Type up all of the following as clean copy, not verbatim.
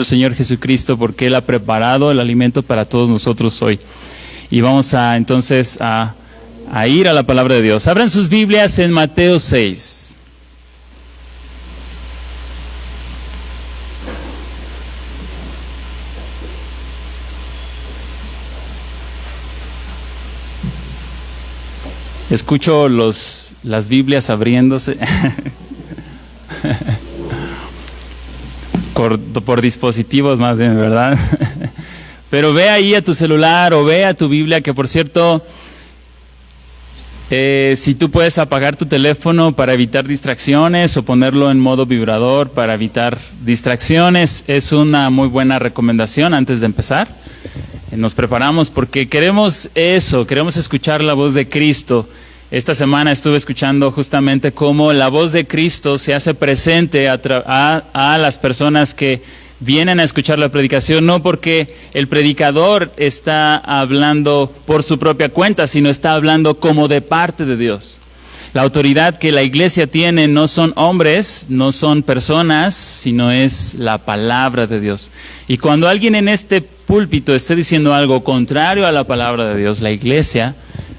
Señor Jesucristo, porque Él ha preparado el alimento para todos nosotros hoy. Y vamos entonces a ir a la palabra de Dios. Abran sus Biblias en Mateo 6. Escucho las Biblias abriéndose. Por dispositivos más bien, ¿verdad? Pero ve ahí a tu celular o ve a tu Biblia, que por cierto, si tú puedes apagar tu teléfono para evitar distracciones o ponerlo en modo vibrador para evitar distracciones, es una muy buena recomendación antes de empezar. Nos preparamos porque queremos escuchar la voz de Cristo. Esta semana estuve escuchando justamente cómo la voz de Cristo se hace presente a las personas que vienen a escuchar la predicación, no porque el predicador está hablando por su propia cuenta, sino está hablando como de parte de Dios. La autoridad que la iglesia tiene no son hombres, no son personas, sino es la palabra de Dios. Y cuando alguien en este púlpito esté diciendo algo contrario a la palabra de Dios, la iglesia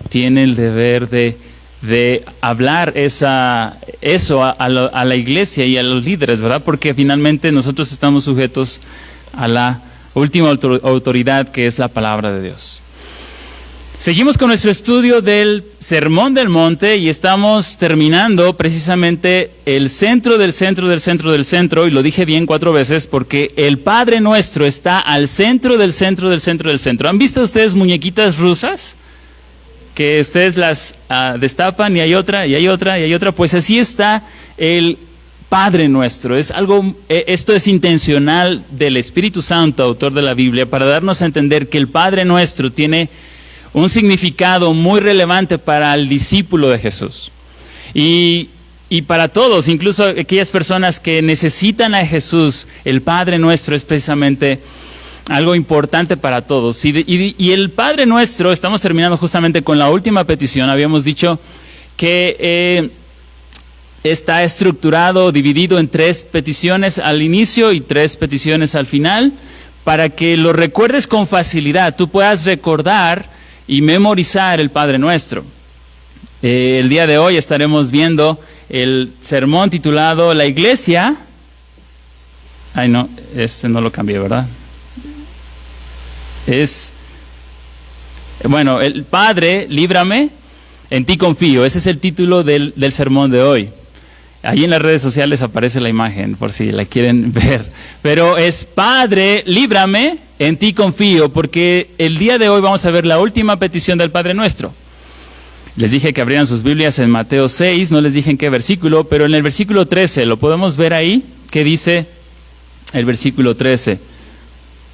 tiene el deber de hablar eso a la iglesia y a los líderes, ¿verdad? Porque finalmente nosotros estamos sujetos a la última autoridad, que es la palabra de Dios. Seguimos con nuestro estudio del Sermón del Monte y estamos terminando precisamente el centro del centro del centro del centro, y lo dije bien 4 veces porque el Padre Nuestro está al centro del centro del centro del centro. ¿Han visto ustedes muñequitas rusas? Que ustedes las destapan y hay otra, y hay otra, y hay otra. Pues así está el Padre Nuestro. Esto es intencional del Espíritu Santo, autor de la Biblia, para darnos a entender que el Padre Nuestro tiene un significado muy relevante para el discípulo de Jesús. Y para todos, incluso aquellas personas que necesitan a Jesús, el Padre Nuestro es precisamente algo importante para todos. Y el Padre Nuestro, estamos terminando justamente con la última petición. Habíamos dicho que está estructurado, dividido en 3 peticiones al inicio y 3 peticiones al final, para que lo recuerdes con facilidad, tú puedas recordar y memorizar el Padre Nuestro. El día de hoy estaremos viendo el sermón titulado La Iglesia. Ay no, no lo cambié, ¿verdad? El Padre, líbrame, en ti confío. Ese es el título del sermón de hoy. Ahí en las redes sociales aparece la imagen, por si la quieren ver. Pero es Padre, líbrame, en ti confío, porque el día de hoy vamos a ver la última petición del Padre Nuestro. Les dije que abrieran sus Biblias en Mateo 6, no les dije en qué versículo, pero en el versículo 13, ¿lo podemos ver ahí? ¿Qué dice el versículo 13?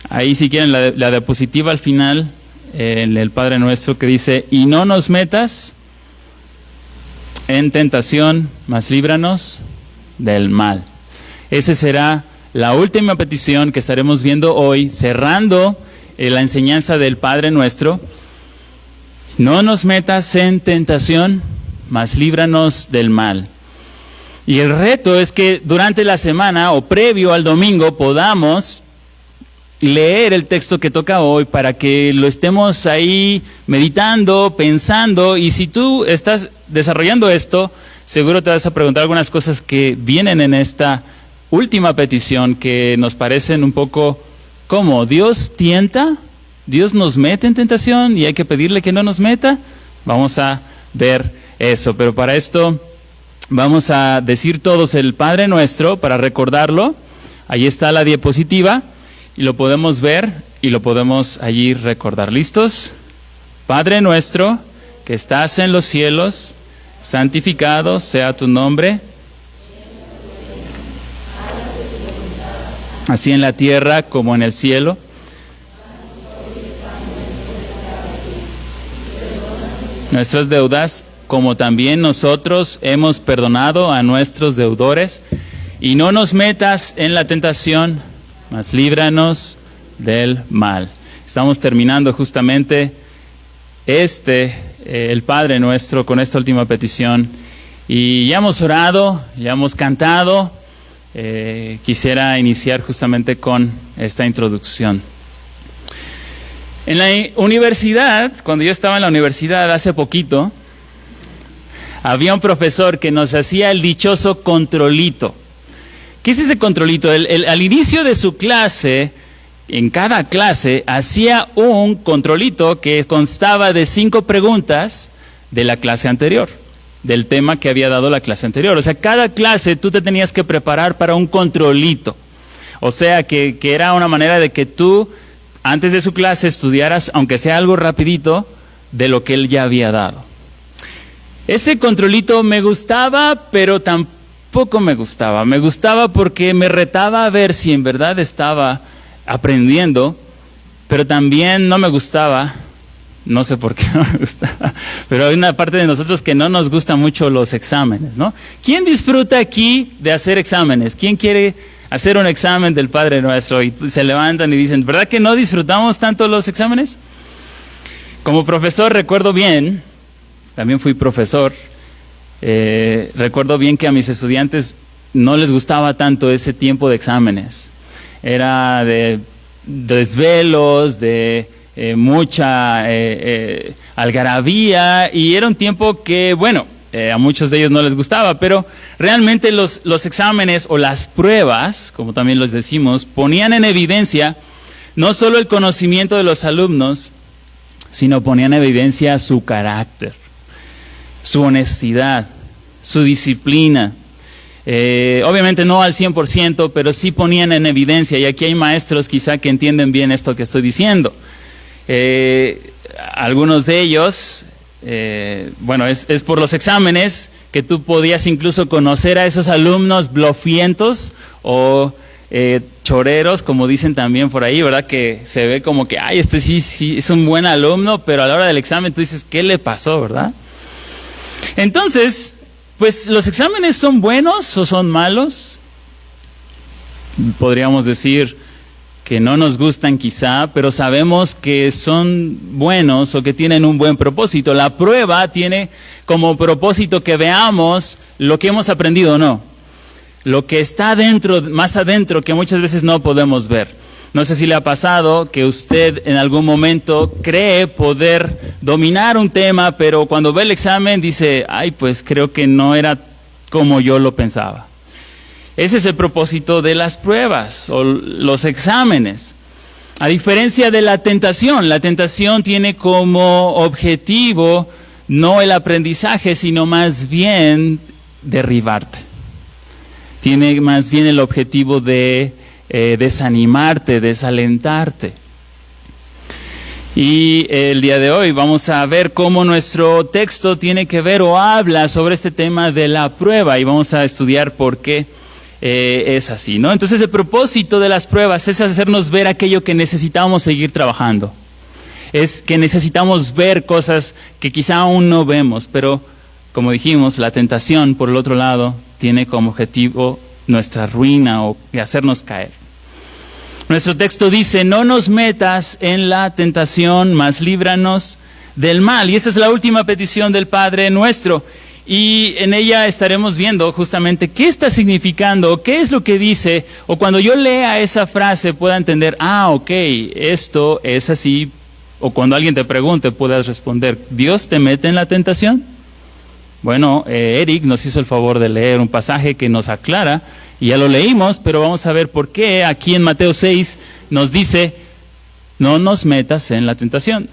Ahí si quieren la diapositiva al final, en el Padre Nuestro, que dice: y no nos metas en tentación, mas líbranos del mal. Esa será la última petición que estaremos viendo hoy, cerrando la enseñanza del Padre Nuestro. No nos metas en tentación, mas líbranos del mal. Y el reto es que durante la semana o previo al domingo podamos leer el texto que toca hoy para que lo estemos ahí meditando, pensando, y si tú estás desarrollando esto, seguro te vas a preguntar algunas cosas que vienen en esta última petición que nos parecen un poco como ¿Dios tienta? ¿Dios nos mete en tentación y hay que pedirle que no nos meta? Vamos a ver eso, pero para esto vamos a decir todos el Padre Nuestro para recordarlo. Ahí está la diapositiva. Y lo podemos ver y lo podemos allí recordar. ¿Listos? Padre nuestro, que estás en los cielos, santificado sea tu nombre, así en la tierra como en el cielo. Nuestras deudas, como también nosotros hemos perdonado a nuestros deudores, y no nos metas en la tentación, mas líbranos del mal. Estamos terminando justamente el Padre Nuestro con esta última petición. Y ya hemos orado, ya hemos cantado, quisiera iniciar justamente con esta introducción. En la universidad, cuando yo estaba en la universidad hace poquito, había un profesor que nos hacía el dichoso controlito. ¿Qué es ese controlito? Al inicio de su clase, en cada clase, hacía un controlito que constaba de 5 preguntas de la clase anterior, del tema que había dado la clase anterior. O sea, cada clase tú te tenías que preparar para un controlito. O sea, que era una manera de que tú, antes de su clase, estudiaras, aunque sea algo rapidito, de lo que él ya había dado. Ese controlito me gustaba, pero tampoco me gustaba. Me gustaba porque me retaba a ver si en verdad estaba aprendiendo, pero también no me gustaba. No sé por qué no me gustaba, pero hay una parte de nosotros que no nos gustan mucho los exámenes, ¿no? ¿Quién disfruta aquí de hacer exámenes? ¿Quién quiere hacer un examen del Padre Nuestro? Y se levantan y dicen, ¿verdad que no disfrutamos tanto los exámenes? Como profesor recuerdo bien, también fui profesor, recuerdo bien que a mis estudiantes no les gustaba tanto ese tiempo de exámenes. Era de desvelos, de mucha algarabía, y era un tiempo que, bueno, a muchos de ellos no les gustaba, pero realmente los exámenes o las pruebas, como también los decimos, ponían en evidencia no solo el conocimiento de los alumnos, sino ponían en evidencia su carácter, su honestidad, su disciplina. Obviamente no al 100%, pero sí ponían en evidencia, y aquí hay maestros quizá que entienden bien esto que estoy diciendo. Algunos de ellos, bueno, es por los exámenes que tú podías incluso conocer a esos alumnos blofientos o choreros, como dicen también por ahí, ¿verdad? Que se ve como que, ay, este sí es un buen alumno, pero a la hora del examen tú dices, ¿qué le pasó, verdad? Entonces, pues, ¿los exámenes son buenos o son malos? Podríamos decir que no nos gustan quizá, pero sabemos que son buenos o que tienen un buen propósito. La prueba tiene como propósito que veamos lo que hemos aprendido o no. Lo que está adentro, más adentro, que muchas veces no podemos ver. No sé si le ha pasado que usted en algún momento cree poder dominar un tema, pero cuando ve el examen dice, ay, pues creo que no era como yo lo pensaba. Ese es el propósito de las pruebas o los exámenes. A diferencia de la tentación tiene como objetivo no el aprendizaje, sino más bien derribarte. Tiene más bien el objetivo de desanimarte, desalentarte. Y el día de hoy vamos a ver cómo nuestro texto tiene que ver o habla sobre este tema de la prueba, y vamos a estudiar por qué es así, ¿no? Entonces el propósito de las pruebas es hacernos ver aquello que necesitamos seguir trabajando. Es que necesitamos ver cosas que quizá aún no vemos, pero como dijimos, la tentación, por el otro lado, tiene como objetivo nuestra ruina o hacernos caer. Nuestro texto dice, no nos metas en la tentación, mas líbranos del mal. Y esa es la última petición del Padre Nuestro. Y en ella estaremos viendo justamente qué está significando, qué es lo que dice, o cuando yo lea esa frase pueda entender, ok, esto es así, o cuando alguien te pregunte puedas responder, ¿Dios te mete en la tentación? Bueno, Eric nos hizo el favor de leer un pasaje que nos aclara, y ya lo leímos, pero vamos a ver por qué aquí en Mateo 6 nos dice, no nos metas en la tentación.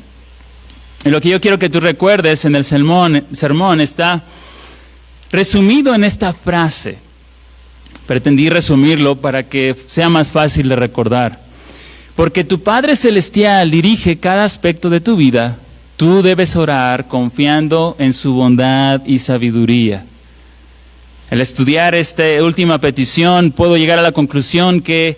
Y lo que yo quiero que tú recuerdes en el sermón está resumido en esta frase. Pretendí resumirlo para que sea más fácil de recordar. Porque tu Padre Celestial dirige cada aspecto de tu vida, tú debes orar confiando en su bondad y sabiduría. Al estudiar esta última petición, puedo llegar a la conclusión que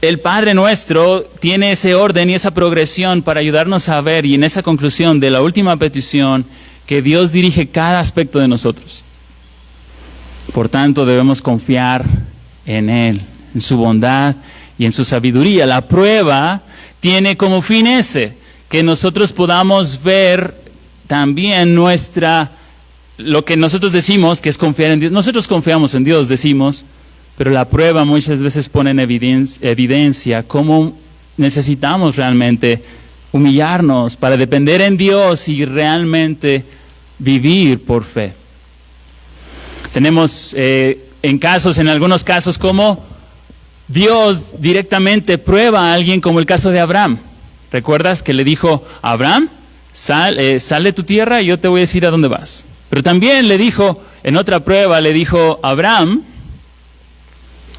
el Padre Nuestro tiene ese orden y esa progresión para ayudarnos a ver, y en esa conclusión de la última petición, que Dios dirige cada aspecto de nosotros. Por tanto, debemos confiar en Él, en su bondad y en su sabiduría. La prueba tiene como fin ese, que nosotros podamos ver también lo que nosotros decimos que es confiar en Dios. Nosotros confiamos en Dios, decimos, pero la prueba muchas veces pone en evidencia cómo necesitamos realmente humillarnos para depender en Dios y realmente vivir por fe. Tenemos en algunos casos, como Dios directamente prueba a alguien, como el caso de Abraham. ¿Recuerdas que le dijo a Abraham, sal de tu tierra y yo te voy a decir a dónde vas? Pero también le dijo, en otra prueba, le dijo, Abraham,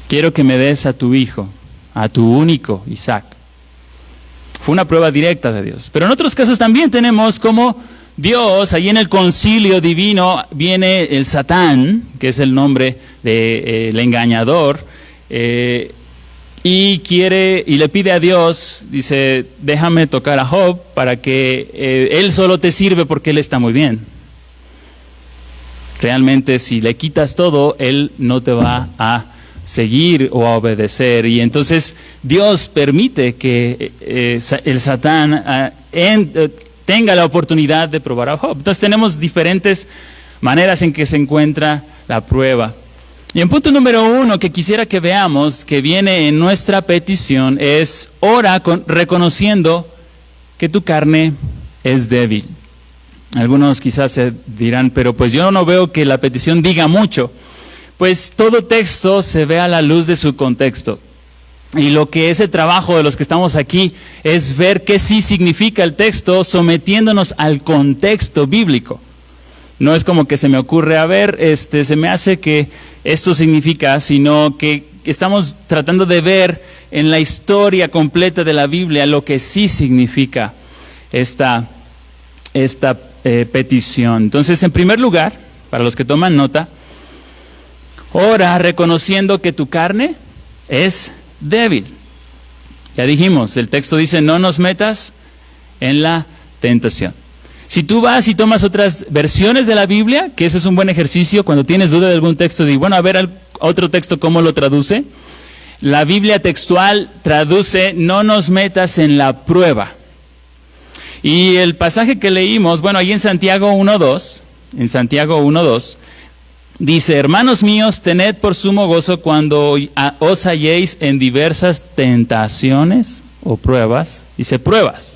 quiero que me des a tu hijo, a tu único Isaac. Fue una prueba directa de Dios. Pero en otros casos también tenemos como Dios, ahí en el concilio divino, viene el Satán, que es el nombre del engañador, y le pide a Dios, dice, déjame tocar a Job para que él solo te sirve porque él está muy bien. Realmente si le quitas todo, él no te va a seguir o a obedecer. Y entonces Dios permite que el Satán tenga la oportunidad de probar a Job. Entonces tenemos diferentes maneras en que se encuentra la prueba. Y en punto número 1 que quisiera que veamos, que viene en nuestra petición, es ora reconociendo que tu carne es débil. Algunos quizás se dirán, pero pues yo no veo que la petición diga mucho. Pues todo texto se ve a la luz de su contexto. Y lo que es el trabajo de los que estamos aquí es ver qué sí significa el texto, sometiéndonos al contexto bíblico. No es como que se me ocurre, se me hace que esto significa, sino que estamos tratando de ver en la historia completa de la Biblia lo que sí significa esta petición. Entonces, en primer lugar, para los que toman nota, ora reconociendo que tu carne es débil. Ya dijimos, el texto dice, no nos metas en la tentación. Si tú vas y tomas otras versiones de la Biblia, que ese es un buen ejercicio, cuando tienes duda de algún texto, di, bueno, a ver otro texto cómo lo traduce. La Biblia textual traduce, no nos metas en la prueba. Y el pasaje que leímos, bueno, ahí en Santiago 1:2, dice, hermanos míos, tened por sumo gozo cuando os halléis en diversas tentaciones o pruebas. Dice pruebas.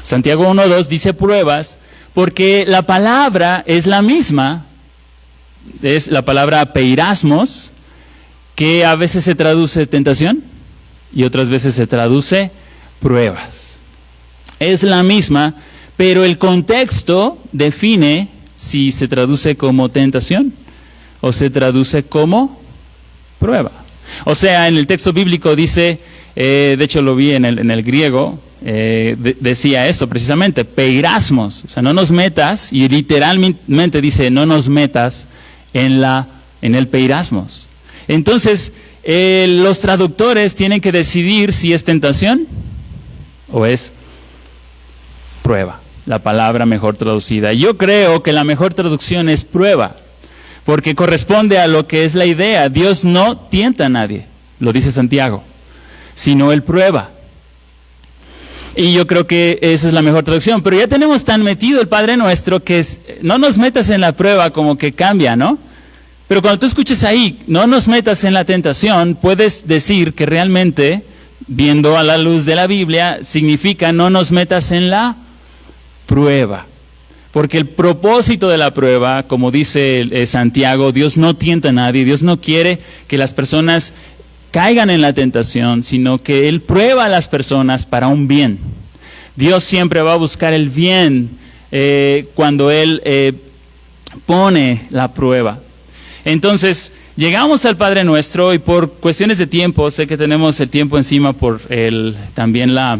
Santiago 1:2 dice pruebas porque la palabra es la misma, es la palabra peirasmos, que a veces se traduce tentación y otras veces se traduce pruebas. Es la misma, pero el contexto define si se traduce como tentación o se traduce como prueba. O sea, en el texto bíblico dice, de hecho lo vi en el griego, decía esto precisamente, peirasmos, o sea, no nos metas, y literalmente dice, no nos metas en el peirasmos. Entonces, los traductores tienen que decidir si es tentación o es prueba, la palabra mejor traducida. Yo creo que la mejor traducción es prueba, porque corresponde a lo que es la idea. Dios no tienta a nadie, lo dice Santiago, sino Él prueba. Y yo creo que esa es la mejor traducción. Pero ya tenemos tan metido el Padre Nuestro que no nos metas en la prueba, como que cambia, ¿no? Pero cuando tú escuches ahí, no nos metas en la tentación, puedes decir que realmente, viendo a la luz de la Biblia, significa no nos metas en la prueba. Porque el propósito de la prueba, como dice Santiago, Dios no tienta a nadie, Dios no quiere que las personas caigan en la tentación, sino que Él prueba a las personas para un bien. Dios siempre va a buscar el bien cuando Él pone la prueba. Entonces, llegamos al Padre Nuestro y por cuestiones de tiempo, sé que tenemos el tiempo encima por también la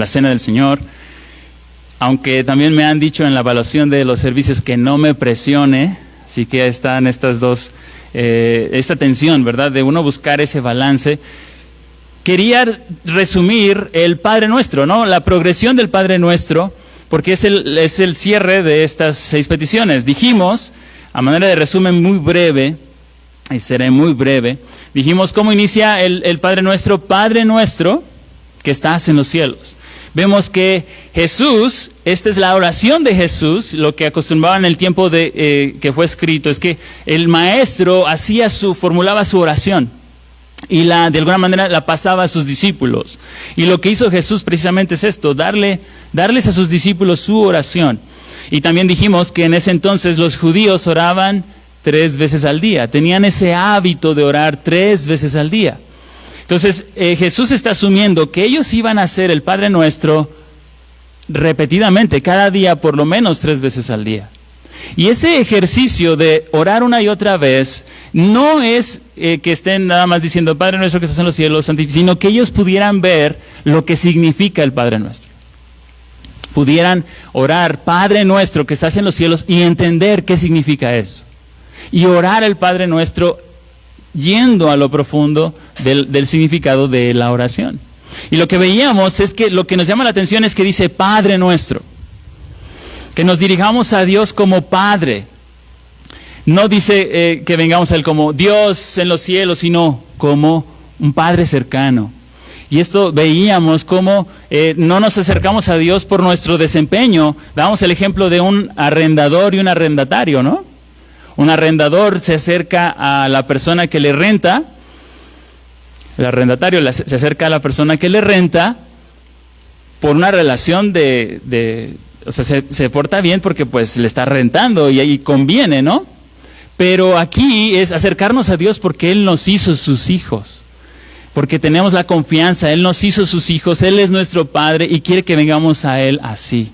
Cena del Señor, aunque también me han dicho en la evaluación de los servicios que no me presione, así que están estas dos, esta tensión, ¿verdad?, de uno buscar ese balance. Quería resumir el Padre Nuestro, ¿no?, la progresión del Padre Nuestro, porque es el cierre de estas 6 peticiones. Dijimos, a manera de resumen muy breve, y seré muy breve, dijimos cómo inicia el Padre Nuestro que estás en los cielos. vemos que Jesús, esta es la oración de Jesús, lo que acostumbraban en el tiempo de que fue escrito, es que el maestro formulaba su oración y de alguna manera la pasaba a sus discípulos. Y lo que hizo Jesús precisamente es esto, darles a sus discípulos su oración. Y también dijimos que en ese entonces los judíos oraban 3 veces al día, tenían ese hábito de orar 3 veces al día. Entonces, Jesús está asumiendo que ellos iban a hacer el Padre Nuestro repetidamente, cada día por lo menos 3 veces al día. Y ese ejercicio de orar una y otra vez no es que estén nada más diciendo Padre Nuestro que estás en los cielos, sino que ellos pudieran ver lo que significa el Padre Nuestro. Pudieran orar Padre Nuestro que estás en los cielos y entender qué significa eso. Y orar el Padre Nuestro yendo a lo profundo del significado de la oración. Y lo que veíamos es que lo que nos llama la atención es que dice Padre Nuestro. Que nos dirijamos a Dios como Padre. No dice que vengamos a Él como Dios en los cielos, sino como un Padre cercano. Y esto veíamos como no nos acercamos a Dios por nuestro desempeño. Damos el ejemplo de un arrendador y un arrendatario, ¿no? Un arrendador se acerca a la persona que le renta, el arrendatario se acerca a la persona que le renta por una relación o sea, se porta bien porque pues le está rentando y ahí conviene, ¿no? Pero aquí es acercarnos a Dios porque Él nos hizo sus hijos, porque tenemos la confianza, Él nos hizo sus hijos, Él es nuestro Padre y quiere que vengamos a Él así,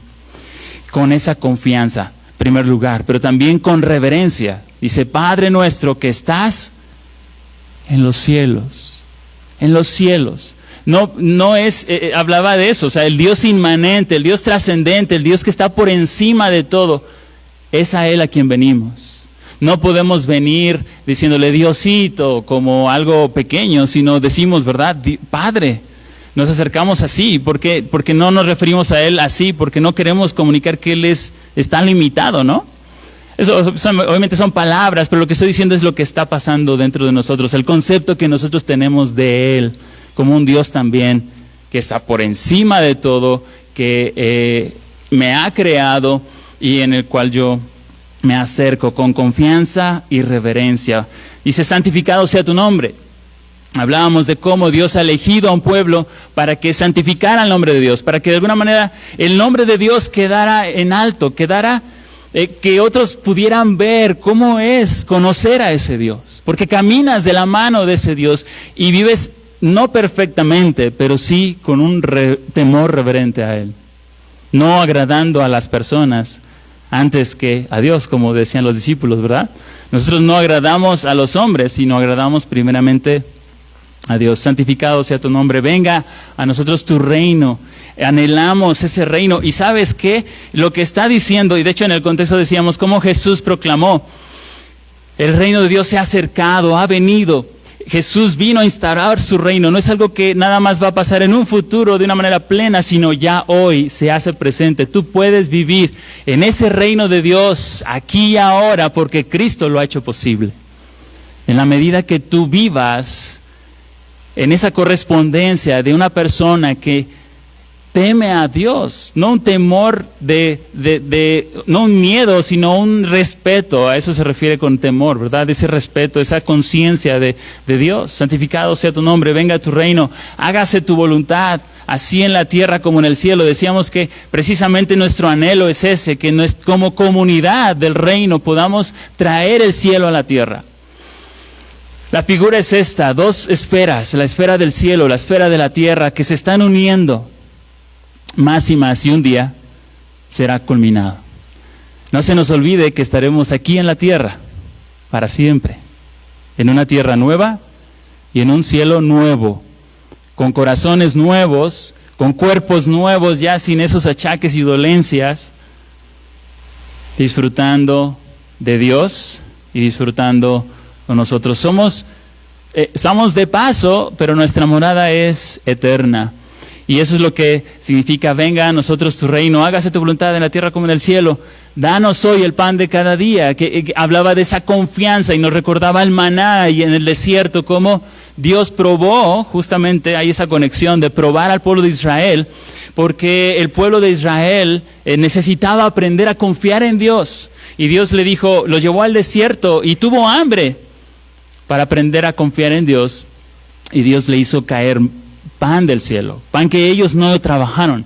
con esa confianza. Primer lugar, pero también con reverencia. Dice, Padre Nuestro que estás en los cielos. En los cielos. No es, hablaba de eso, o sea, el Dios inmanente, el Dios trascendente, el Dios que está por encima de todo, es a Él a quien venimos. No podemos venir diciéndole Diosito como algo pequeño, sino decimos, ¿verdad? Padre. Nos acercamos así, porque no nos referimos a Él así, porque no queremos comunicar que Él está limitado, ¿no? Eso obviamente son palabras, pero lo que estoy diciendo es lo que está pasando dentro de nosotros, el concepto que nosotros tenemos de Él, como un Dios también que está por encima de todo, que me ha creado y en el cual yo me acerco con confianza y reverencia. Dice, santificado sea tu nombre. Hablábamos de cómo Dios ha elegido a un pueblo para que santificara el nombre de Dios, para que de alguna manera el nombre de Dios quedara en alto, que otros pudieran ver cómo es conocer a ese Dios, porque caminas de la mano de ese Dios y vives no perfectamente, pero sí con un temor reverente a Él, no agradando a las personas antes que a Dios, como decían los discípulos, ¿verdad? Nosotros no agradamos a los hombres, sino agradamos primeramente a Dios. Santificado sea tu nombre, venga a nosotros tu reino, anhelamos ese reino. Y ¿sabes qué? Lo que está diciendo, y de hecho en el contexto decíamos cómo Jesús proclamó, el reino de Dios se ha acercado, ha venido. Jesús vino a instaurar su reino, no es algo que nada más va a pasar en un futuro de una manera plena, sino ya hoy se hace presente. Tú puedes vivir en ese reino de Dios aquí y ahora porque Cristo lo ha hecho posible. En la medida que tú vivas en esa correspondencia de una persona que teme a Dios, no un temor no un miedo, sino un respeto, a eso se refiere con temor, ¿verdad? Ese respeto, esa conciencia de Dios. Santificado sea tu nombre, venga tu reino, hágase tu voluntad, así en la tierra como en el cielo. Decíamos que precisamente nuestro anhelo es ese, que como comunidad del reino podamos traer el cielo a la tierra. La figura es esta, 2 esferas, la esfera del cielo, la esfera de la tierra, que se están uniendo más y más, y un día será culminado. No se nos olvide que estaremos aquí en la tierra para siempre, en una tierra nueva y en un cielo nuevo, con corazones nuevos, con cuerpos nuevos, ya sin esos achaques y dolencias, disfrutando de Dios y disfrutando con nosotros. Estamos de paso, pero nuestra morada es eterna. Y eso es lo que significa, venga a nosotros tu reino, hágase tu voluntad en la tierra como en el cielo. Danos hoy el pan de cada día, que hablaba de esa confianza y nos recordaba el maná y en el desierto, cómo Dios probó, justamente hay esa conexión de probar al pueblo de Israel, porque el pueblo de Israel necesitaba aprender a confiar en Dios. Y Dios le dijo, lo llevó al desierto y tuvo hambre para aprender a confiar en Dios. Y Dios le hizo caer pan del cielo, pan que ellos no trabajaron.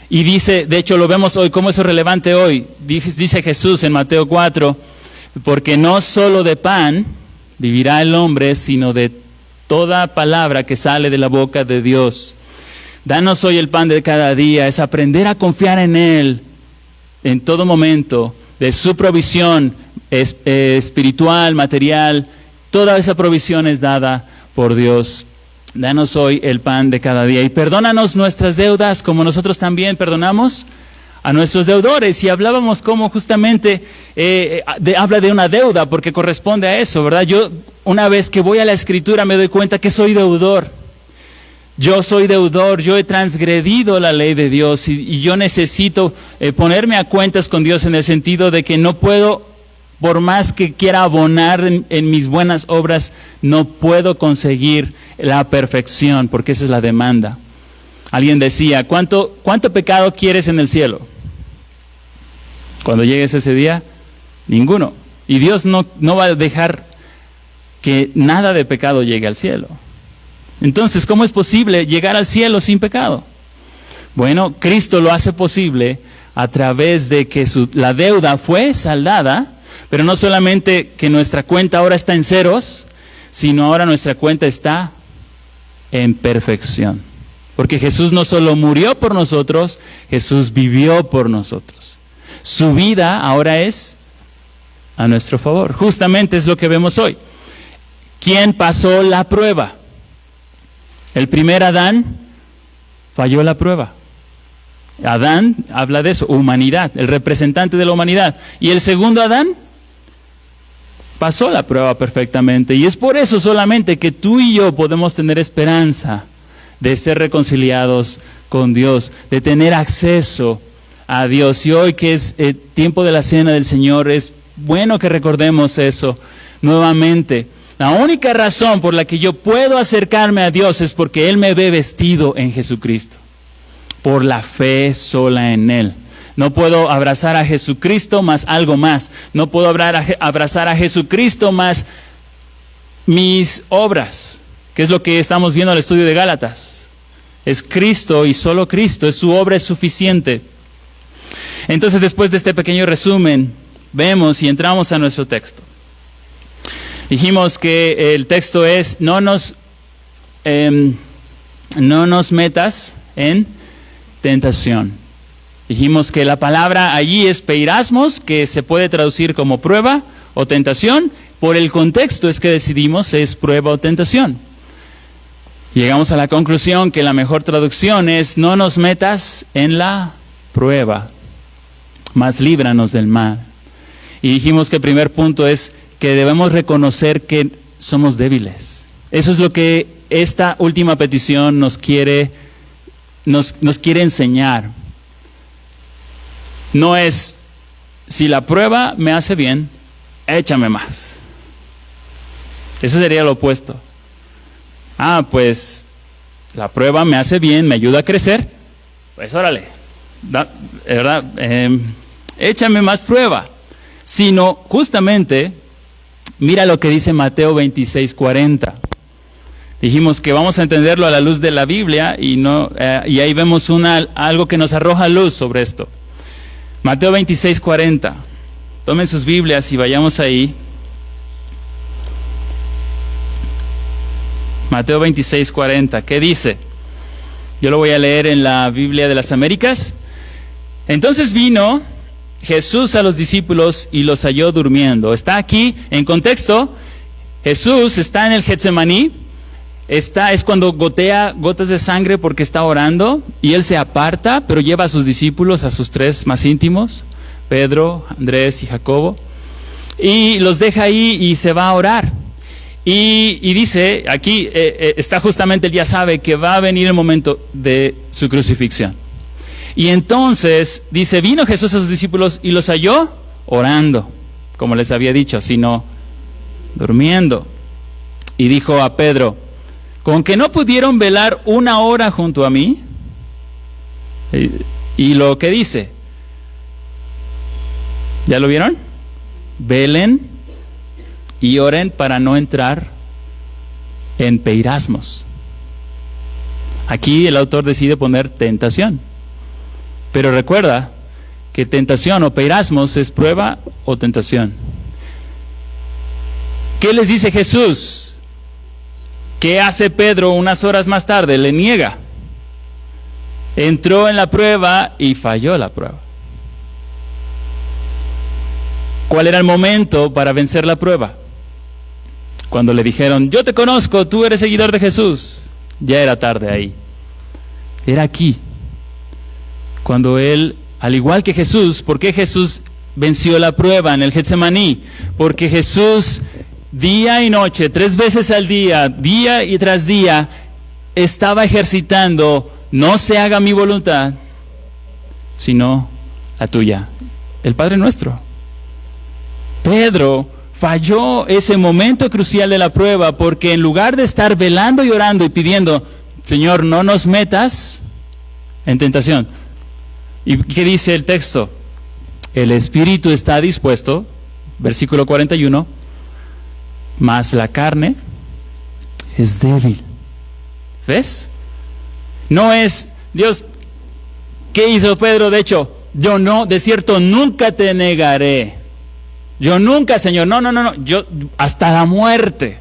Y dice, de hecho lo vemos hoy, ¿cómo eso es relevante hoy? Dice Jesús en Mateo 4, porque no solo de pan vivirá el hombre, sino de toda palabra que sale de la boca de Dios. Danos hoy el pan de cada día, es aprender a confiar en Él en todo momento, de su provisión espiritual, material, toda esa provisión es dada por Dios. Danos hoy el pan de cada día y perdónanos nuestras deudas como nosotros también perdonamos a nuestros deudores. Y hablábamos cómo justamente habla de una deuda porque corresponde a eso, ¿verdad? Yo una vez que voy a la Escritura me doy cuenta que soy deudor. Yo soy deudor, yo he transgredido la ley de Dios y yo necesito ponerme a cuentas con Dios en el sentido de que no puedo, por más que quiera abonar en mis buenas obras, no puedo conseguir la perfección, porque esa es la demanda. Alguien decía, ¿cuánto pecado quieres en el cielo? Cuando llegues ese día, ninguno. Y Dios no va a dejar que nada de pecado llegue al cielo. Entonces, ¿cómo es posible llegar al cielo sin pecado? Bueno, Cristo lo hace posible a través de que la deuda fue saldada, pero no solamente que nuestra cuenta ahora está en ceros, sino ahora nuestra cuenta está en perfección. Porque Jesús no solo murió por nosotros, Jesús vivió por nosotros. Su vida ahora es a nuestro favor. Justamente es lo que vemos hoy. ¿Quién pasó la prueba? El primer Adán falló la prueba. Adán habla de eso, humanidad, el representante de la humanidad. Y el segundo Adán pasó la prueba perfectamente. Y es por eso solamente que tú y yo podemos tener esperanza de ser reconciliados con Dios, de tener acceso a Dios. Y hoy que es el tiempo de la cena del Señor, es bueno que recordemos eso nuevamente. La única razón por la que yo puedo acercarme a Dios es porque Él me ve vestido en Jesucristo, por la fe sola en Él. No puedo abrazar a Jesucristo más algo más. No puedo abrazar a Jesucristo más mis obras, que es lo que estamos viendo en el estudio de Gálatas. Es Cristo y solo Cristo, su obra es suficiente. Entonces, después de este pequeño resumen, vemos y entramos a nuestro texto. Dijimos que el texto es, no nos metas en tentación. Dijimos que la palabra allí es peirasmos, que se puede traducir como prueba o tentación. Por el contexto es que decidimos es prueba o tentación. Llegamos a la conclusión que la mejor traducción es, no nos metas en la prueba, mas líbranos del mal. Y dijimos que el primer punto es que debemos reconocer que somos débiles. Eso es lo que esta última petición nos quiere enseñar. No es, si la prueba me hace bien, échame más. Eso sería lo opuesto. Pues la prueba me hace bien, me ayuda a crecer, pues órale, ¿verdad? Échame más prueba. Sino justamente, mira lo que dice Mateo 26:40. Dijimos que vamos a entenderlo a la luz de la Biblia y ahí vemos algo que nos arroja luz sobre esto. Mateo 26:40. Tomen sus Biblias y vayamos ahí. Mateo 26:40. ¿Qué dice? Yo lo voy a leer en la Biblia de las Américas. Entonces vino Jesús a los discípulos y los halló durmiendo. Está aquí en contexto. Jesús está en el Getsemaní. Es cuando gotea gotas de sangre porque está orando y Él se aparta, pero lleva a sus discípulos, a sus tres más íntimos, Pedro, Andrés y Jacobo, y los deja ahí y se va a orar. Y dice, aquí está justamente, Él ya sabe que va a venir el momento de su crucifixión. Y entonces dice, vino Jesús a sus discípulos y los halló orando, como les había dicho, sino durmiendo. Y dijo a Pedro, ¿con que no pudieron velar una hora junto a mí? Y lo que dice, ¿ya lo vieron? Velen y oren para no entrar en peirasmos. Aquí el autor decide poner tentación. Pero recuerda que tentación o peirasmos es prueba o tentación. ¿Qué les dice Jesús? ¿Qué hace Pedro unas horas más tarde? Le niega. Entró en la prueba y falló la prueba. ¿Cuál era el momento para vencer la prueba? Cuando le dijeron, yo te conozco, tú eres seguidor de Jesús. Ya era tarde ahí. Era aquí. Cuando él, al igual que Jesús, ¿por qué Jesús venció la prueba en el Getsemaní? Porque Jesús, día y noche, 3 veces al día, día y tras día, estaba ejercitando, no se haga mi voluntad, sino la tuya. El Padre Nuestro. Pedro falló ese momento crucial de la prueba porque en lugar de estar velando y orando y pidiendo, Señor, no nos metas en tentación. ¿Y qué dice el texto? El espíritu está dispuesto, versículo 41, mas la carne es débil. ¿Ves? No es, Dios, ¿qué hizo Pedro? De hecho, yo no, de cierto, nunca te negaré. Yo nunca, Señor, no, yo hasta la muerte.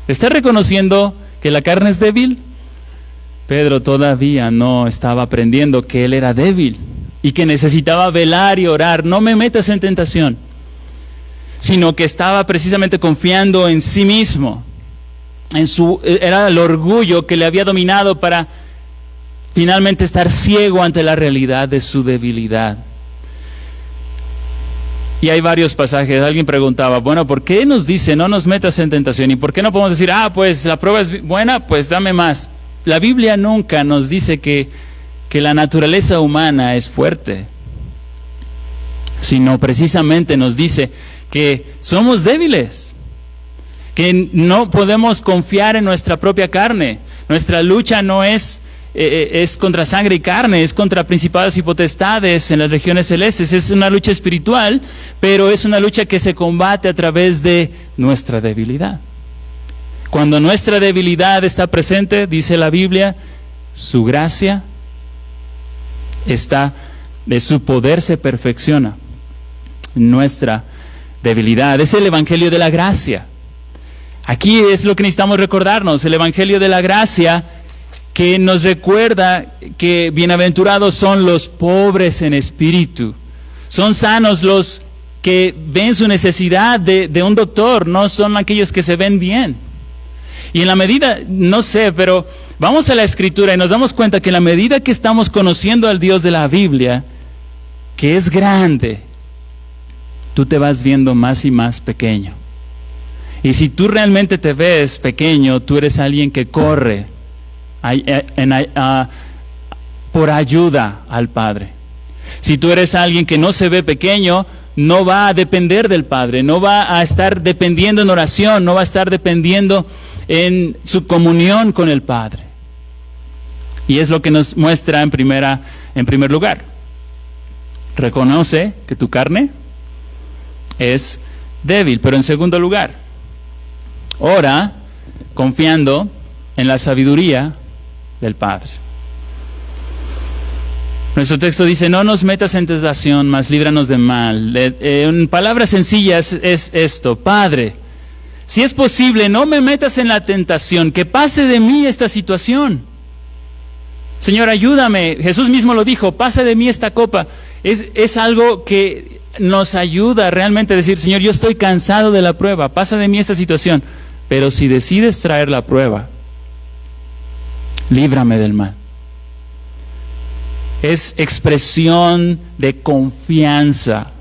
¿Está reconociendo que la carne es débil? Pedro todavía no estaba aprendiendo que él era débil y que necesitaba velar y orar. No me metas en tentación, sino que estaba precisamente confiando en sí mismo. Era el orgullo que le había dominado para finalmente estar ciego ante la realidad de su debilidad. Y hay varios pasajes. Alguien preguntaba, bueno, ¿por qué nos dice no nos metas en tentación? ¿Y por qué no podemos decir, pues la prueba es buena, pues dame más? La Biblia nunca nos dice que la naturaleza humana es fuerte, sino precisamente nos dice que somos débiles, que no podemos confiar en nuestra propia carne. Nuestra lucha no es contra sangre y carne, es contra principados y potestades en las regiones celestes. Es una lucha espiritual, pero es una lucha que se combate a través de nuestra debilidad. Cuando nuestra debilidad está presente, dice la Biblia, su gracia está, de su poder se perfecciona. Nuestra debilidad es el evangelio de la gracia. Aquí es lo que necesitamos recordarnos, el evangelio de la gracia, que nos recuerda que bienaventurados son los pobres en espíritu. Son sanos los que ven su necesidad de un doctor, no son aquellos que se ven bien. Y en la medida, no sé, pero vamos a la Escritura y nos damos cuenta que en la medida que estamos conociendo al Dios de la Biblia, que es grande, tú te vas viendo más y más pequeño. Y si tú realmente te ves pequeño, tú eres alguien que corre por ayuda al Padre. Si tú eres alguien que no se ve pequeño, no va a depender del Padre, no va a estar dependiendo en oración, no va a estar dependiendo en su comunión con el Padre. Y es lo que nos muestra en primer lugar. Reconoce que tu carne es débil, pero en segundo lugar, ora confiando en la sabiduría del Padre. Nuestro texto dice, no nos metas en tentación, mas líbranos de mal. En palabras sencillas es esto: Padre, si es posible, no me metas en la tentación, que pase de mí esta situación. Señor, ayúdame. Jesús mismo lo dijo, pasa de mí esta copa. Es algo que nos ayuda realmente a decir, Señor, yo estoy cansado de la prueba, pasa de mí esta situación. Pero si decides traer la prueba, líbrame del mal. Es expresión de confianza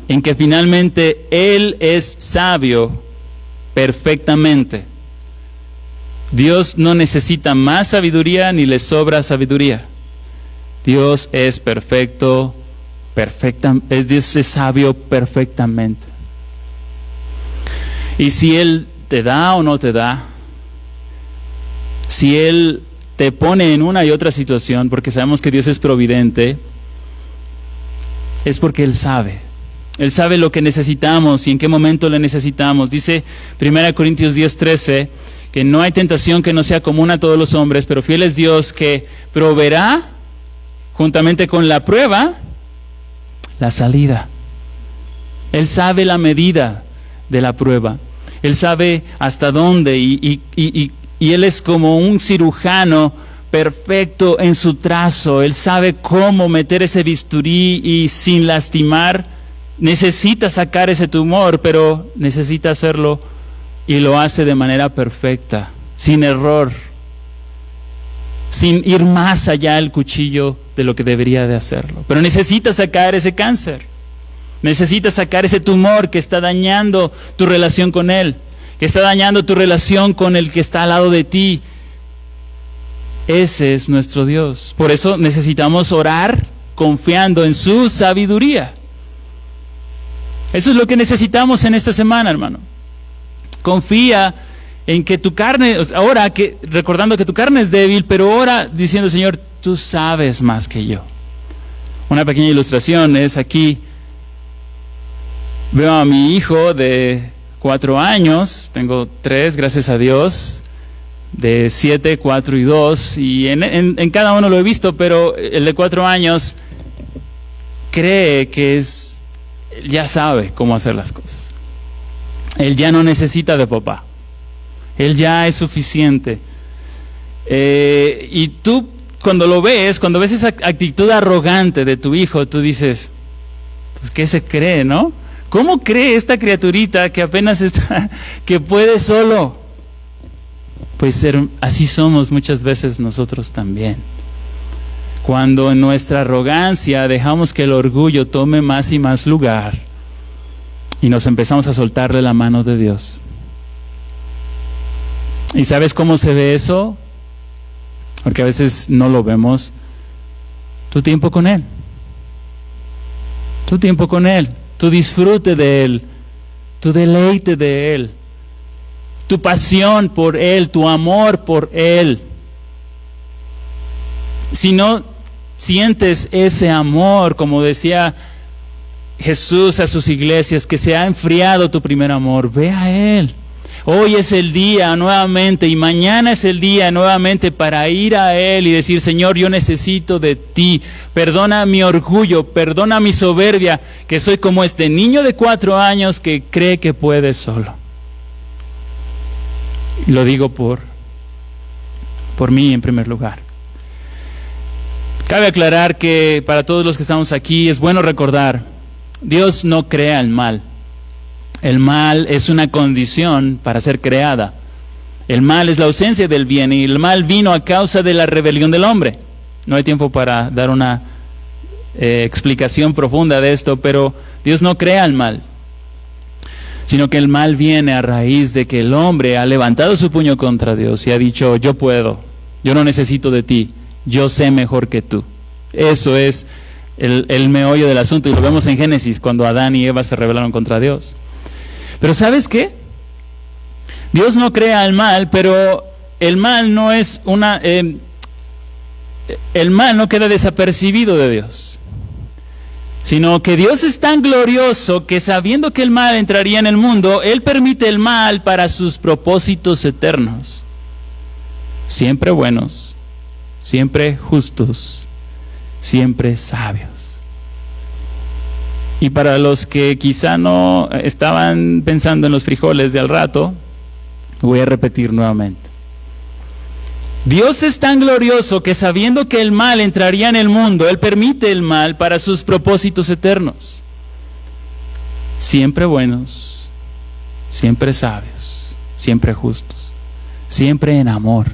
en que finalmente Él es sabio perfectamente. Dios no necesita más sabiduría ni le sobra sabiduría. Dios es perfecto, Dios es sabio perfectamente. Y si Él te da o no te da, si Él te pone en una y otra situación, porque sabemos que Dios es providente, es porque Él sabe. Él sabe lo que necesitamos y en qué momento le necesitamos. Dice 1 Corintios 10:13 que no hay tentación que no sea común a todos los hombres, pero fiel es Dios que proveerá, juntamente con la prueba, la salida. Él sabe la medida de la prueba. Él sabe hasta dónde y Él es como un cirujano perfecto en su trazo. Él sabe cómo meter ese bisturí y sin lastimar. Necesita sacar ese tumor, pero necesita hacerlo y lo hace de manera perfecta, sin error, sin ir más allá el cuchillo de lo que debería de hacerlo. Pero necesita sacar ese cáncer, necesita sacar ese tumor que está dañando tu relación con Él, que está dañando tu relación con el que está al lado de ti. Ese es nuestro Dios. Por eso necesitamos orar confiando en su sabiduría. Eso es lo que necesitamos en esta semana, hermano. Confía en que tu carne, ahora que recordando que tu carne es débil, pero ora diciendo, Señor, tú sabes más que yo. Una pequeña ilustración es aquí. Veo a mi hijo de 4 años, tengo 3, gracias a Dios, de 7, 4 y 2, y en cada uno lo he visto, pero el de 4 años cree que ya sabe cómo hacer las cosas. Él ya no necesita de papá. Él ya es suficiente. Y tú, cuando ves esa actitud arrogante de tu hijo, tú dices, pues, ¿qué se cree, no? ¿Cómo cree esta criaturita que apenas está, que puede solo? Pues así somos muchas veces nosotros también. Cuando en nuestra arrogancia dejamos que el orgullo tome más y más lugar y nos empezamos a soltarle la mano de Dios. ¿Y sabes cómo se ve eso? Porque a veces no lo vemos. Tu tiempo con Él. Tu tiempo con Él. Tu disfrute de Él. Tu deleite de Él. Tu pasión por Él. Tu amor por Él. Si no sientes ese amor, como decía Jesús a sus iglesias, que se ha enfriado tu primer amor, ve a Él. Hoy es el día nuevamente y mañana es el día nuevamente para ir a Él y decir, Señor, yo necesito de ti. Perdona mi orgullo, perdona mi soberbia, que soy como este niño de 4 años que cree que puede solo. Y lo digo por mí en primer lugar. Cabe aclarar que para todos los que estamos aquí es bueno recordar, Dios no crea el mal. El mal es una condición para ser creada. El mal es la ausencia del bien y el mal vino a causa de la rebelión del hombre. No hay tiempo para dar una explicación profunda de esto, pero Dios no crea el mal, sino que el mal viene a raíz de que el hombre ha levantado su puño contra Dios y ha dicho, yo puedo, yo no necesito de ti. Yo sé mejor que tú. Eso es el meollo del asunto y lo vemos en Génesis cuando Adán y Eva se rebelaron contra Dios. Pero ¿sabes qué? Dios no crea el mal, pero el mal no es el mal no queda desapercibido de Dios, sino que Dios es tan glorioso que sabiendo que el mal entraría en el mundo, Él permite el mal para sus propósitos eternos, siempre buenos, siempre justos, siempre sabios. Y para los que quizá no estaban pensando en los frijoles de al rato, voy a repetir nuevamente. Dios es tan glorioso que sabiendo que el mal entraría en el mundo, Él permite el mal para sus propósitos eternos. Siempre buenos, siempre sabios, siempre justos, siempre en amor.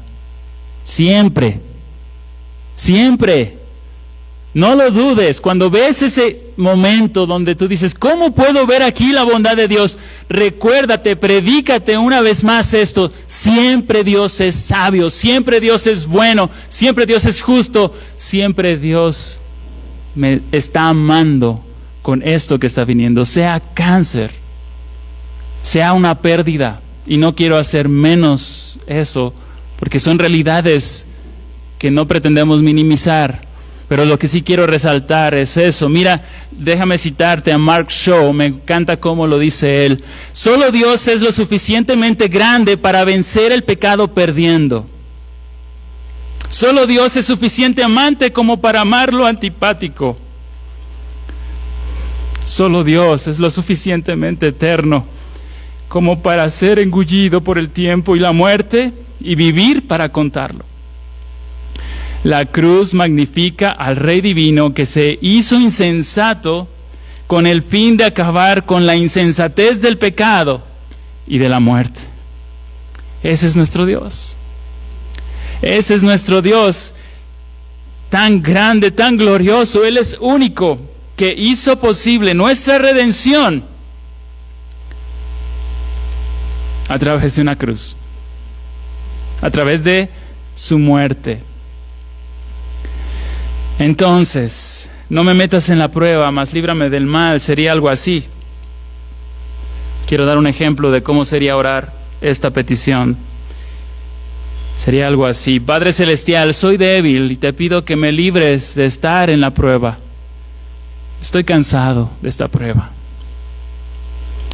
Siempre. Siempre. No lo dudes. Cuando ves ese momento donde tú dices, ¿cómo puedo ver aquí la bondad de Dios? Recuérdate, predícate una vez más esto. Siempre Dios es sabio, siempre Dios es bueno, siempre Dios es justo, siempre Dios me está amando con esto que está viniendo. Sea cáncer, sea una pérdida. Y no quiero hacer menos eso, porque son realidades que no pretendemos minimizar, pero lo que sí quiero resaltar es eso. Mira, déjame citarte a Mark Shaw, me encanta cómo lo dice él. Solo Dios es lo suficientemente grande para vencer el pecado perdiendo. Solo Dios es suficiente amante como para amar lo antipático. Solo Dios es lo suficientemente eterno como para ser engullido por el tiempo y la muerte y vivir para contarlo. La cruz magnifica al Rey Divino que se hizo insensato con el fin de acabar con la insensatez del pecado y de la muerte. Ese es nuestro Dios. Ese es nuestro Dios, tan grande, tan glorioso. Él es único, que hizo posible nuestra redención a través de una cruz, a través de su muerte. Entonces, no me metas en la prueba, mas líbrame del mal. Sería algo así. Quiero dar un ejemplo de cómo sería orar esta petición. Sería algo así: Padre Celestial, soy débil y te pido que me libres de estar en la prueba. Estoy cansado de esta prueba,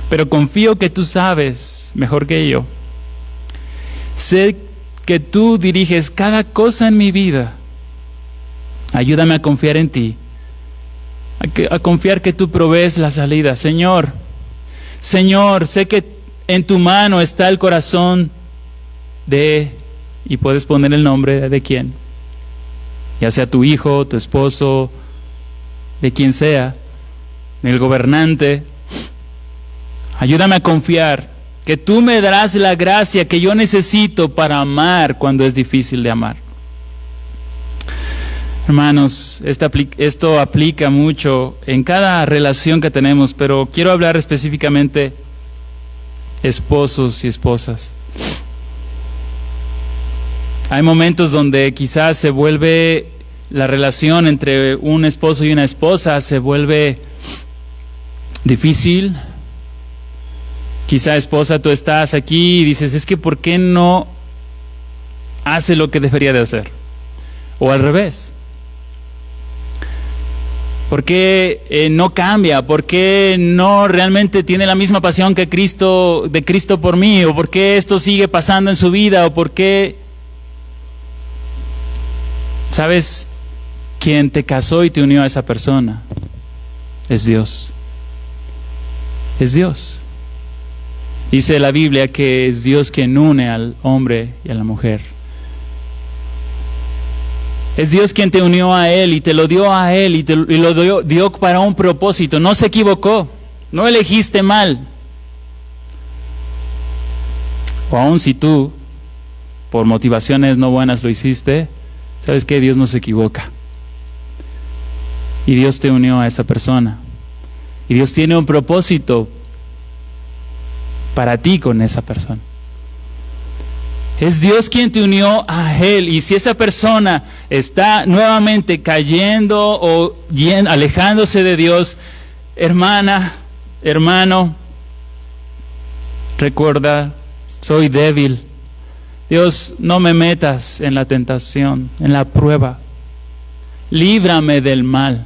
pero confío que tú sabes mejor que yo. Sé que tú diriges cada cosa en mi vida. Ayúdame a confiar en ti, a confiar que tú provees la salida. Señor, sé que en tu mano está el corazón y puedes poner el nombre de quién, ya sea tu hijo, tu esposo, de quien sea, el gobernante. Ayúdame a confiar que tú me darás la gracia que yo necesito para amar cuando es difícil de amar. Hermanos, esto aplica mucho en cada relación que tenemos, pero quiero hablar específicamente esposos y esposas. Hay momentos donde quizás se vuelve la relación entre un esposo y una esposa, se vuelve difícil. Quizá, esposa, tú estás aquí y dices, es que ¿por qué no hace lo que debería de hacer? O al revés. ¿Por qué no cambia? ¿Por qué no realmente tiene la misma pasión que Cristo por mí? ¿O por qué esto sigue pasando en su vida? ¿O por qué? ¿Sabes? Quien te casó y te unió a esa persona es Dios. Es Dios. Dice la Biblia que es Dios quien une al hombre y a la mujer. Es Dios quien te unió a Él y te lo dio a Él y lo dio para un propósito. No se equivocó, no elegiste mal. O aun si tú, por motivaciones no buenas lo hiciste, ¿sabes qué? Dios no se equivoca. Y Dios te unió a esa persona. Y Dios tiene un propósito para ti con esa persona. Es Dios quien te unió a Él. Y si esa persona está nuevamente cayendo o alejándose de Dios, hermana, hermano, recuerda, soy débil. Dios, no me metas en la tentación, en la prueba. Líbrame del mal.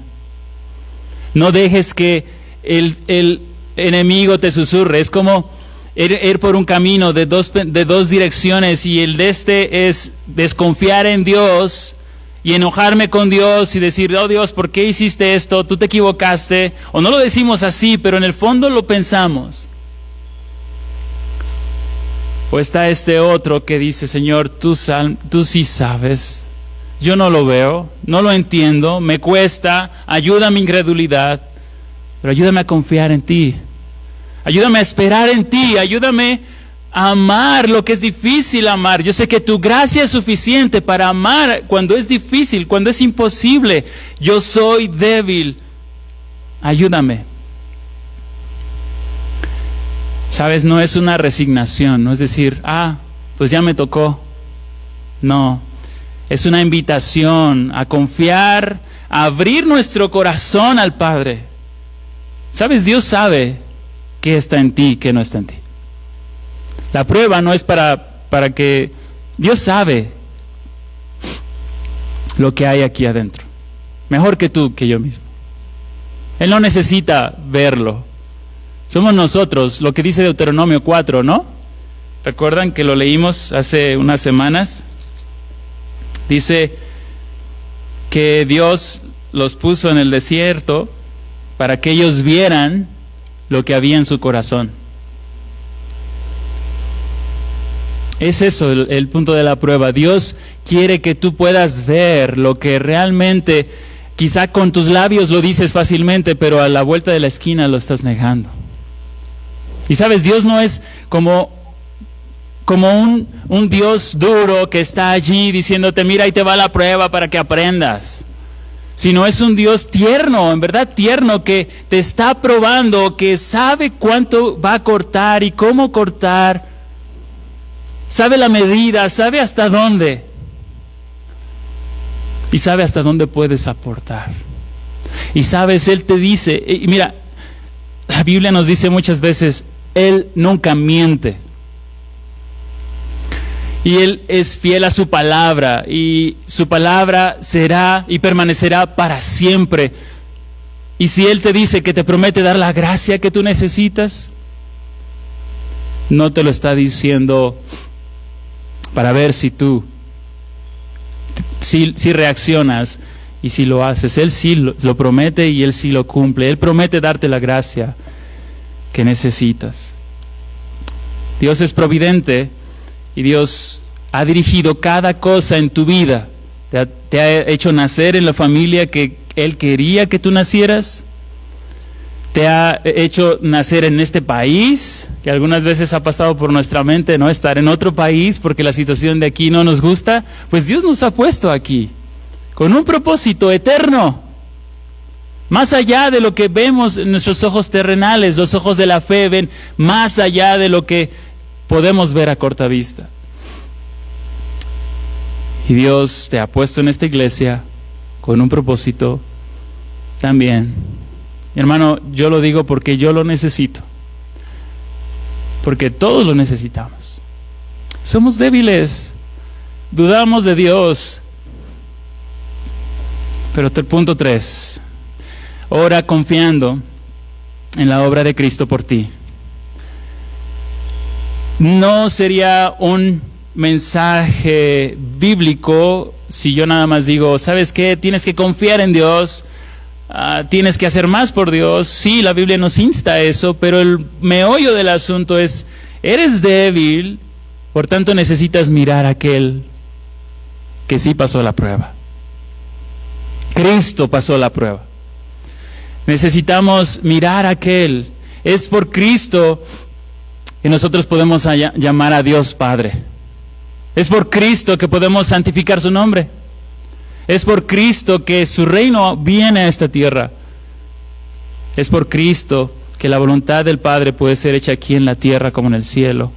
No dejes que el enemigo te susurre. Es como ir por un camino de dos direcciones, y el de este es desconfiar en Dios y enojarme con Dios y decir, oh Dios, ¿por qué hiciste esto? Tú te equivocaste. O no lo decimos así, pero en el fondo lo pensamos. O está este otro que dice, Señor, tú sí sabes. Yo no lo veo, no lo entiendo, me cuesta, ayuda a mi incredulidad, pero ayúdame a confiar en ti. Ayúdame a esperar en ti, ayúdame a amar lo que es difícil amar. Yo sé que tu gracia es suficiente para amar cuando es difícil, cuando es imposible. Yo soy débil, ayúdame. Sabes, no es una resignación, no es decir, pues ya me tocó. No, es una invitación a confiar, a abrir nuestro corazón al Padre. Sabes, Dios sabe qué está en ti y qué no está en ti. La prueba no es para que... Dios sabe. lo que hay aquí adentro. Mejor que tú, que yo mismo. Él no necesita verlo. Somos nosotros, lo que dice Deuteronomio 4, ¿no? ¿Recuerdan que lo leímos hace unas semanas? Dice que Dios los puso en el desierto para que ellos vieran lo que había en su corazón. Es eso el punto de la prueba. Dios quiere que tú puedas ver lo que realmente, quizá con tus labios lo dices fácilmente, pero a la vuelta de la esquina lo estás negando. Y sabes, Dios no es como un Dios duro que está allí diciéndote, mira, ahí te va la prueba para que aprendas. Sino es un Dios tierno, en verdad tierno, que te está probando, que sabe cuánto va a cortar y cómo cortar. Sabe la medida, sabe hasta dónde. Y sabe hasta dónde puedes aportar. Y sabes, Él te dice, y mira, la Biblia nos dice muchas veces, Él nunca miente. Y Él es fiel a su palabra, y su palabra será y permanecerá para siempre. Y si Él te dice que te promete dar la gracia que tú necesitas, no te lo está diciendo para ver si tú si reaccionas y si lo haces. Él sí lo promete y Él sí lo cumple. Él promete darte la gracia que necesitas. Dios es providente y Dios ha dirigido cada cosa en tu vida. Te ha hecho nacer en la familia que Él quería que tú nacieras. Te ha hecho nacer en este país, que algunas veces ha pasado por nuestra mente, ¿no? Estar en otro país porque la situación de aquí no nos gusta. Pues Dios nos ha puesto aquí con un propósito eterno. Más allá de lo que vemos en nuestros ojos terrenales, los ojos de la fe ven más allá de lo que podemos ver a corta vista. Y Dios te ha puesto en esta iglesia con un propósito también. Mi hermano, yo lo digo porque yo lo necesito. Porque todos lo necesitamos. Somos débiles, dudamos de Dios. Pero punto 3. Ora confiando en la obra de Cristo por ti. No sería un mensaje bíblico si yo nada más digo, ¿sabes qué? Tienes que confiar en Dios, tienes que hacer más por Dios. Sí, la Biblia nos insta a eso, pero el meollo del asunto es, eres débil, por tanto necesitas mirar a aquel que sí pasó la prueba. Cristo pasó la prueba. Necesitamos mirar a aquel. Es por Cristo que nosotros podemos llamar a Dios Padre. Es por Cristo que podemos santificar su nombre. Es por Cristo que su reino viene a esta tierra. Es por Cristo que la voluntad del Padre puede ser hecha aquí en la tierra como en el cielo.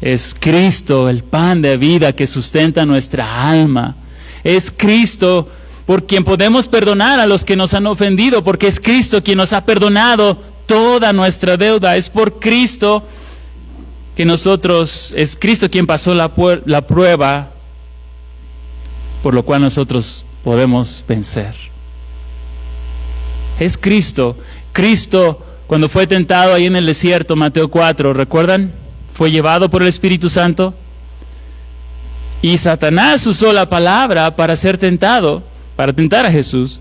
Es Cristo, el pan de vida que sustenta nuestra alma. Es Cristo por quien podemos perdonar a los que nos han ofendido, porque es Cristo quien nos ha perdonado toda nuestra deuda. Es por Cristo que es Cristo quien pasó la prueba, por lo cual nosotros podemos vencer. Es Cristo. Cristo, cuando fue tentado ahí en el desierto, Mateo 4, ¿recuerdan? Fue llevado por el Espíritu Santo. Y Satanás usó la palabra para ser tentado, para tentar a Jesús.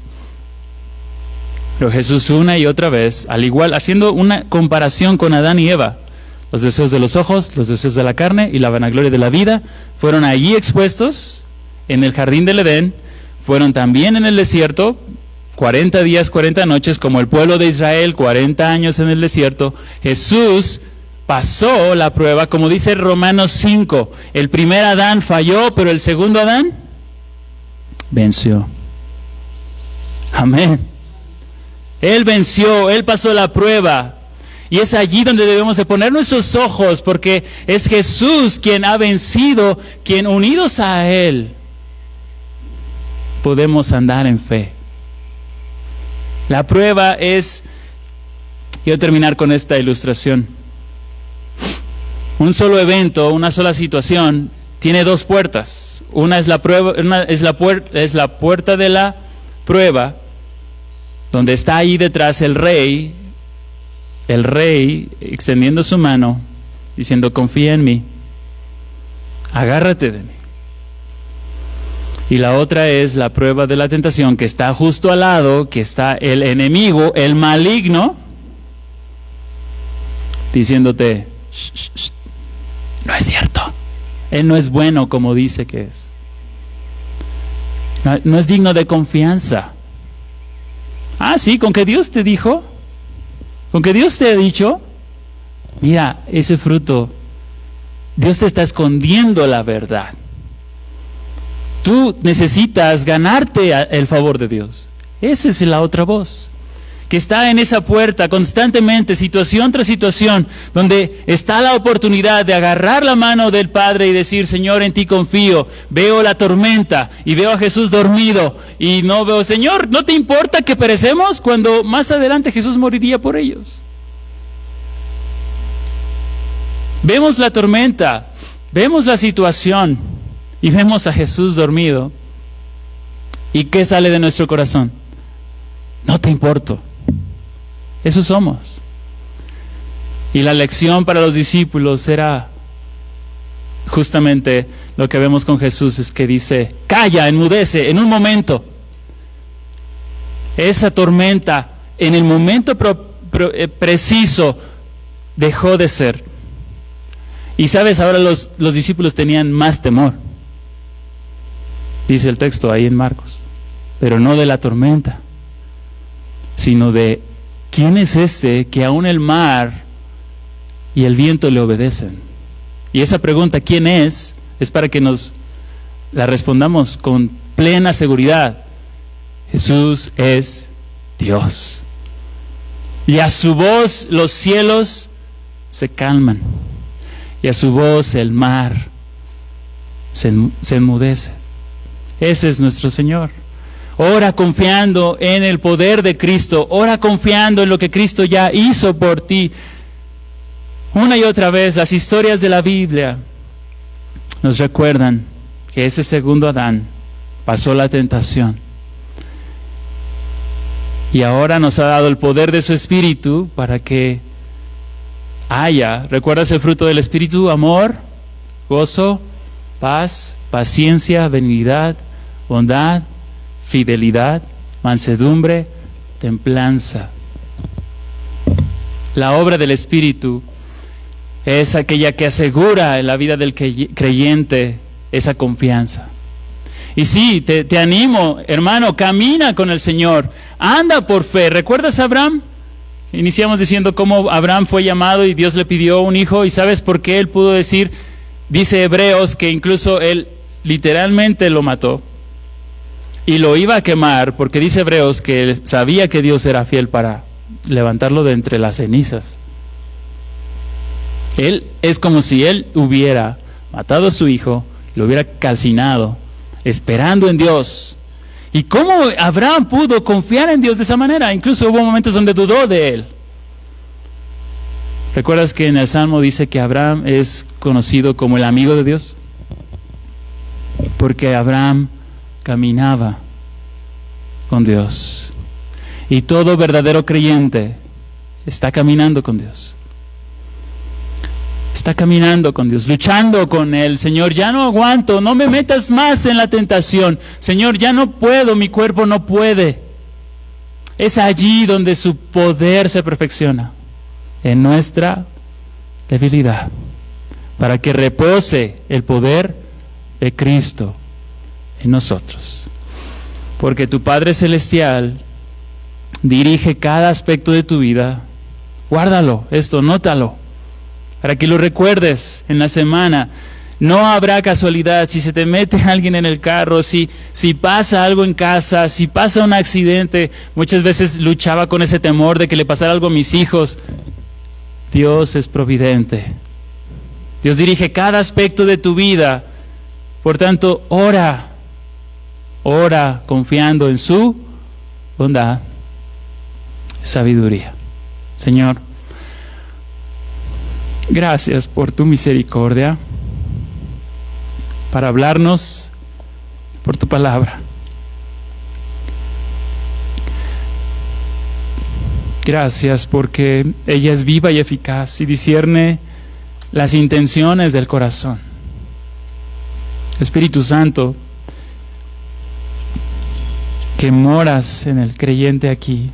Pero Jesús una y otra vez, al igual, haciendo una comparación con Adán y Eva, los deseos de los ojos, los deseos de la carne y la vanagloria de la vida, fueron allí expuestos en el jardín del Edén, fueron también en el desierto, 40 días, 40 noches, como el pueblo de Israel, 40 años en el desierto. Jesús pasó la prueba, como dice Romanos 5, el primer Adán falló, pero el segundo Adán venció. Amén. Él venció, Él pasó la prueba. Y es allí donde debemos de poner nuestros ojos, porque es Jesús quien ha vencido, quien unidos a Él podemos andar en fe. La prueba es, quiero terminar con esta ilustración. Un solo evento, una sola situación tiene dos puertas. Una es la prueba, es la puerta de la prueba, donde está ahí detrás el rey extendiendo su mano, diciendo: confía en mí, agárrate de mí. Y la otra es la prueba de la tentación, que está justo al lado, que está el enemigo, el maligno, diciéndote: shh, shh, shh, no es cierto, él no es bueno como dice que es, no es digno de confianza. Ah, sí, con que Dios te dijo, con que Dios te ha dicho, mira, ese fruto, Dios te está escondiendo la verdad. Tú necesitas ganarte el favor de Dios. Esa es la otra voz, que está en esa puerta constantemente, situación tras situación, donde está la oportunidad de agarrar la mano del Padre y decir: Señor, en ti confío. Veo la tormenta y veo a Jesús dormido y no veo: Señor, ¿no te importa que perecemos? Cuando más adelante Jesús moriría por ellos. Vemos la tormenta, vemos la situación y vemos a Jesús dormido. ¿Y qué sale de nuestro corazón? No te importo. Eso somos. Y la lección para los discípulos era justamente lo que vemos con Jesús, es que dice: calla, enmudece en un momento. Esa tormenta en el momento preciso dejó de ser. Y sabes, ahora los discípulos tenían más temor, dice el texto ahí en Marcos, pero no de la tormenta, sino de: ¿quién es este que aún el mar y el viento le obedecen? Y esa pregunta, ¿quién es para que nos la respondamos con plena seguridad. Jesús es Dios. Y a su voz los cielos se calman, y a su voz el mar se enmudece. Ese es nuestro Señor. Ora confiando en el poder de Cristo, ora confiando en lo que Cristo ya hizo por ti. Una y otra vez las historias de la Biblia nos recuerdan que ese segundo Adán pasó la tentación y ahora nos ha dado el poder de su Espíritu para que haya, ¿recuerdas el fruto del Espíritu? Amor, gozo, paz, paciencia, benignidad, bondad, fidelidad, mansedumbre, templanza. La obra del Espíritu es aquella que asegura en la vida del creyente esa confianza. Y sí, te animo, hermano, camina con el Señor, anda por fe. ¿Recuerdas a Abraham? Iniciamos diciendo cómo Abraham fue llamado y Dios le pidió un hijo, y ¿sabes por qué él pudo decir? Dice Hebreos que incluso él literalmente lo mató y lo iba a quemar, porque dice Hebreos que él sabía que Dios era fiel para levantarlo de entre las cenizas. Él es como si él hubiera matado a su hijo, lo hubiera calcinado, esperando en Dios. ¿Y cómo Abraham pudo confiar en Dios de esa manera? Incluso hubo momentos donde dudó de él. ¿Recuerdas que en el Salmo dice que Abraham es conocido como el amigo de Dios? Porque Abraham caminaba con Dios. Y todo verdadero creyente está caminando con Dios. Está caminando con Dios, luchando con Él. Señor, ya no aguanto, no me metas más en la tentación. Señor, ya no puedo, mi cuerpo no puede. Es allí donde su poder se perfecciona, en nuestra debilidad, para que repose el poder de Cristo en nosotros. Porque tu Padre Celestial dirige cada aspecto de tu vida. Guárdalo, esto, nótalo, para que lo recuerdes en la semana. No habrá casualidad si se te mete alguien en el carro, si pasa algo en casa, si pasa un accidente. Muchas veces luchaba con ese temor de que le pasara algo a mis hijos. Dios es providente. Dios dirige cada aspecto de tu vida. Por tanto, ora confiando en su bondad, sabiduría. Señor, gracias por tu misericordia. para hablarnos por tu palabra. Gracias porque ella es viva y eficaz y discierne las intenciones del corazón. Espíritu Santo, que moras en el creyente aquí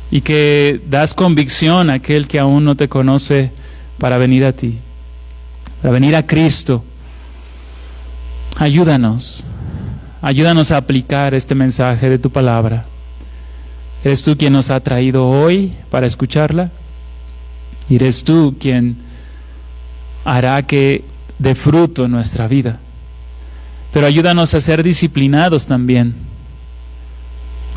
y que das convicción a aquel que aún no te conoce para venir a ti, para venir a Cristo. Ayúdanos a aplicar este mensaje de tu palabra. ¿Eres tú quien nos ha traído hoy para escucharla? Y eres tú quien hará que dé fruto en nuestra vida. Pero ayúdanos a ser disciplinados también,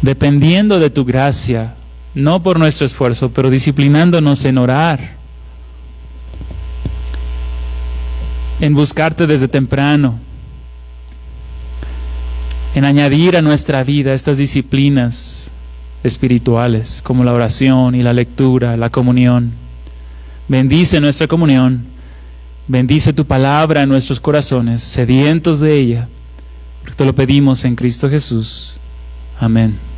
dependiendo de tu gracia, no por nuestro esfuerzo, pero disciplinándonos en orar, en buscarte desde temprano, en añadir a nuestra vida estas disciplinas espirituales, como la oración y la lectura, la comunión. Bendice nuestra comunión, bendice tu palabra en nuestros corazones, sedientos de ella, porque te lo pedimos en Cristo Jesús. Amén.